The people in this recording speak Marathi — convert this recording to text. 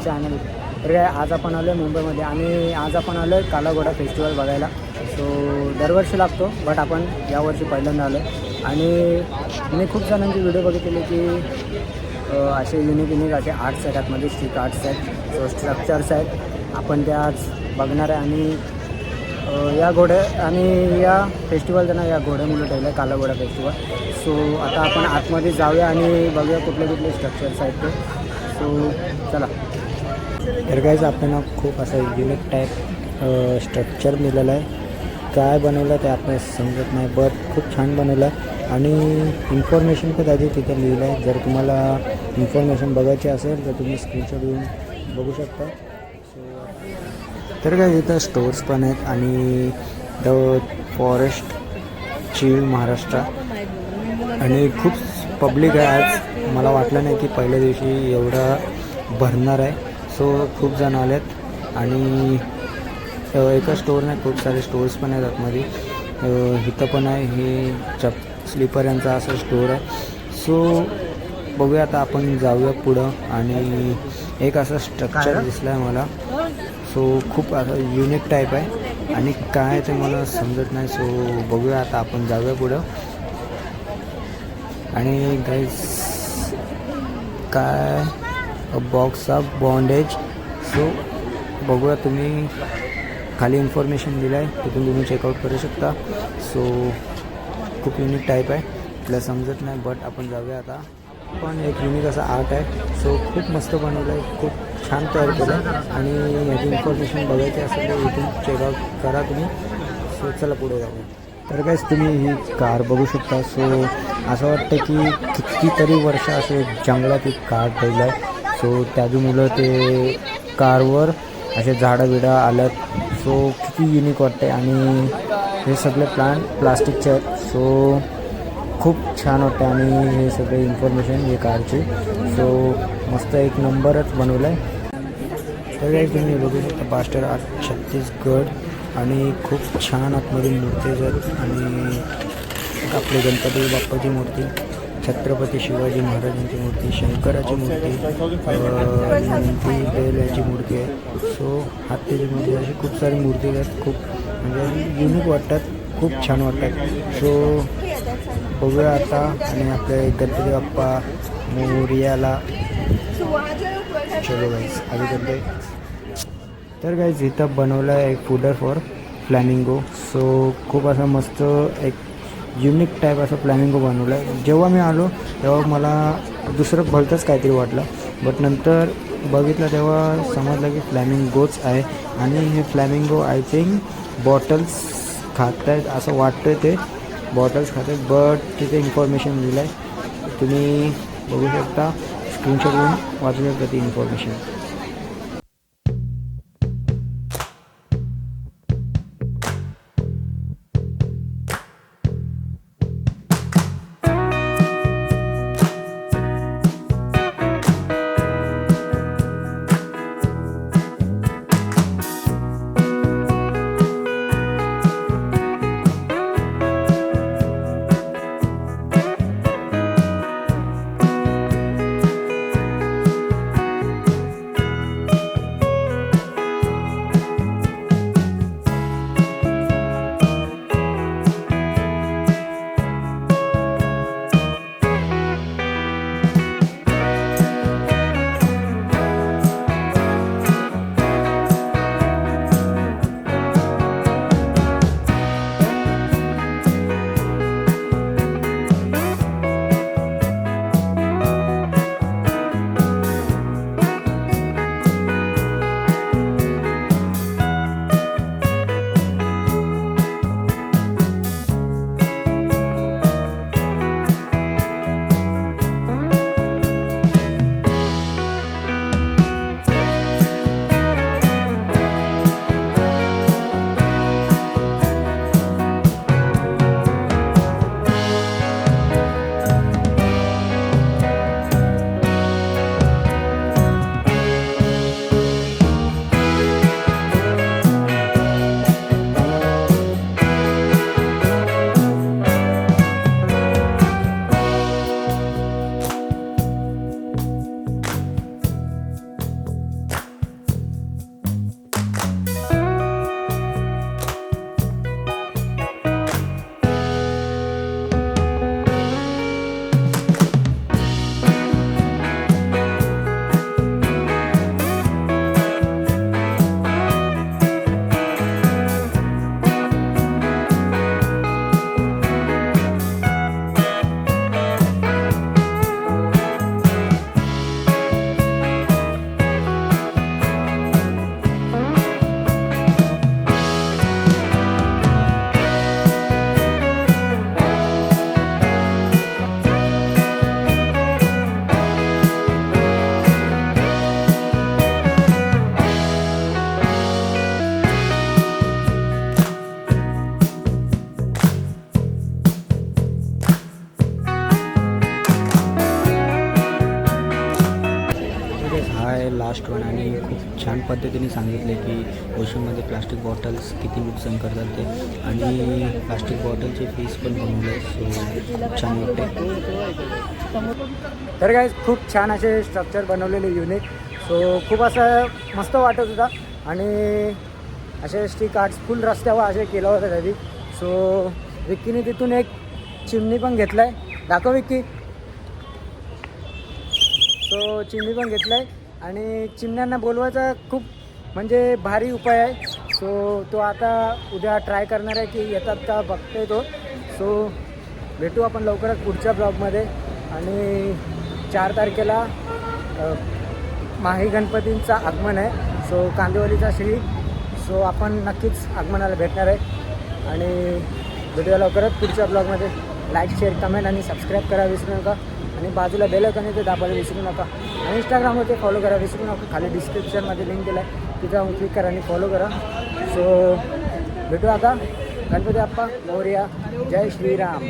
चॅनल. तर काय आज आपण आलो आहे मुंबईमध्ये आणि आज आपण आलो आहे काला घोडा फेस्टिवल बघायला. सो दरवर्षी लागतो बट आपण यावर्षी पहिल्यांदा आलो आहे. आणि मी खूप जणांचे व्हिडिओ बघितलेले की असे युनिक असे आर्ट्स आहेत, आतमध्ये स्ट्रीट आर्ट्स आहेत, सो स्ट्रक्चर्स आहेत. आपण ते आज बघणार आहे. आणि या घोड्या आणि या फेस्टिवलचं नाव या घोड्यामुळे ठेवलं आहे, काला घोडा फेस्टिवल. सो आता आपण आतमध्ये जाऊया आणि बघूया कुठले कुठले स्ट्रक्चर्स आहेत ते. सो चला. तर गाईज आपल्याला खूप असं युनिक टाईप स्ट्रक्चर मिळालं आहे. काय बनवलं ते आपल्याला समजत नाही बट खूप छान बनवलं आहे. आणि इन्फॉर्मेशन पण आधी तिथे लिहिलं आहे. जर तुम्हाला इन्फॉर्मेशन बघायची असेल तर तुम्ही स्क्रीनशॉट घेऊन बघू शकता. तर काय इथं स्टोर्स पण आहेत. आणि द फॉरेस्ट चिल महाराष्ट्र आणि खूप पब्लिक आहे आज. मला वाटलं नाही की पहिल्या दिवशी एवढं भरणार आहे. सो खूप जण आलेत आणि एका स्टोर नाही खूप सारे स्टोर्स पण आहेत आतमध्ये. इथं पण आहे हे स्लीपर यांचा असं स्टोर आहे. सो बघूया आता आपण जाऊया पुढं. आणि एक असं स्ट्रक्चर दिसलं आहे मला. सो खूप असं युनिक टाईप आहे आणि काय ते मला समजत नाही. सो बघूया आता आपण जाऊया पुढं. आणि गाईज काय बॉक्स ऑफ बॉन्डेज. सो बघूया, तुम्ही खाली इन्फॉर्मेशन दिलं आहे तिथून तुम्ही चेकआउट करू शकता. सो खूप युनिक टाईप आहे, आपल्याला समजत नाही बट आपण जाऊया आता. पण एक युनिक असा आर्ट आहे. सो खूप मस्त बनवलं आहे, खूप छान तयार केलं आहे. आणि ह्याची इन्फॉर्मेशन बघायची असेल तर इथून चेकआउट करा तुम्ही. सो चला पुढे जाऊया. तर काहीच तुम्ही ही कार बघू शकता. सो असं वाटतं की कितीतरी वर्ष असे जंगलात एक कार ठेवलं आहे. सो त्याच्यामुळं ते कारवर असे झाडं बिडं आल्यात. सो किती युनिक वाटते. आणि हे सगळे प्लास्टिकचे आहेत. सो खूप छान वाटते. आणि हे सगळे इन्फॉर्मेशन हे कारची. सो मस्त एक नंबरच बनवलं आहे. तर काही तुम्ही बघू शकता बास्टर आर्ट छत्तीसगड. आणि खूप छान आतमध्ये मूर्तीज आहेत. आणि आपले गणपती बाप्पाची मूर्ती, छत्रपती शिवाजी महाराजांची मूर्ती, शंकराची मूर्ती, नंदी बैल याची मूर्ती आहे. सो हत्तीची मूर्ती, अशी खूप सारी मूर्ती आहेत. खूप म्हणजे युनिक वाटतात, खूप छान वाटतात. सो बघूया आता. आणि आपले गणपती बाप्पा मोरयाला चलो गाईज आधी करते. तर गाईज इथं बनवलं आहे एक फूडर फॉर फ्लॅमिंगो. सो खूप असं मस्त एक युनिक टाईप असं फ्लॅमिंगो बनवलं आहे. जेव्हा मी आलो तेव्हा मला दुसरं भलतंच काहीतरी वाटलं बट नंतर बघितलं तेव्हा समजलं की फ्लॅमिंगोच आहे. आणि हे फ्लॅमिंगो आय थिंक बॉटल्स खात आहेत असं वाटतं. ते बॉटल्स खात आहेत बट तिथे इन्फॉर्मेशन दिलं आहे, तुम्ही बघू शकता. स्क्रीनशॉट घेऊन वाचू शकता ती इन्फॉर्मेशन. त्यांनी सांगितले की ओशनमध्ये प्लास्टिक बॉटल्स किती नुकसान करतात ते, आणि प्लास्टिक बॉटलचे पीस पण बनवले. सो खूप छान वाटते. तर काय खूप छान असे स्ट्रक्चर बनवलेले युनिक. सो खूप असं मस्त वाटत होता, आणि असे स्टिक आर्ट्स फुल रस्त्यावर असे केलं होतं त्याची. सो विक्कीने तिथून एक चिमणी पण घेतला आहे. दाखव विक्की. सो चिमणी पण घेतला आहे, आणि चिमण्यांना बोलवायचा खूप म्हणजे भारी उपाय आहे. सो तो आता उद्या ट्राय करणार आहे की येतात का बघतोय तो. सो भेटू आपण लवकरच पुढच्या ब्लॉगमध्ये. आणि 4 तारखेला माही गणपतींचा आगमन आहे. सो कांदिवलीचा श्री. सो आपण नक्कीच आगमनाला भेटणार आहे, आणि भेटूया लवकरच पुढच्या ब्लॉगमध्ये. लाईक, शेअर, कमेंट आणि सबस्क्राईब करा विसरू नका, आणि बाजूला बेल आयकॉन ते दाबायला विसरू नका, आणि इंस्टाग्रामवर फॉलो करा विसरू नका. खाली डिस्क्रिप्शनमध्ये लिंक दिला आहे, तिथं जाऊन क्लिक करा आणि फॉलो करा. सो भेटू आता. गणपती बाप्पा मोरया. जय श्रीराम.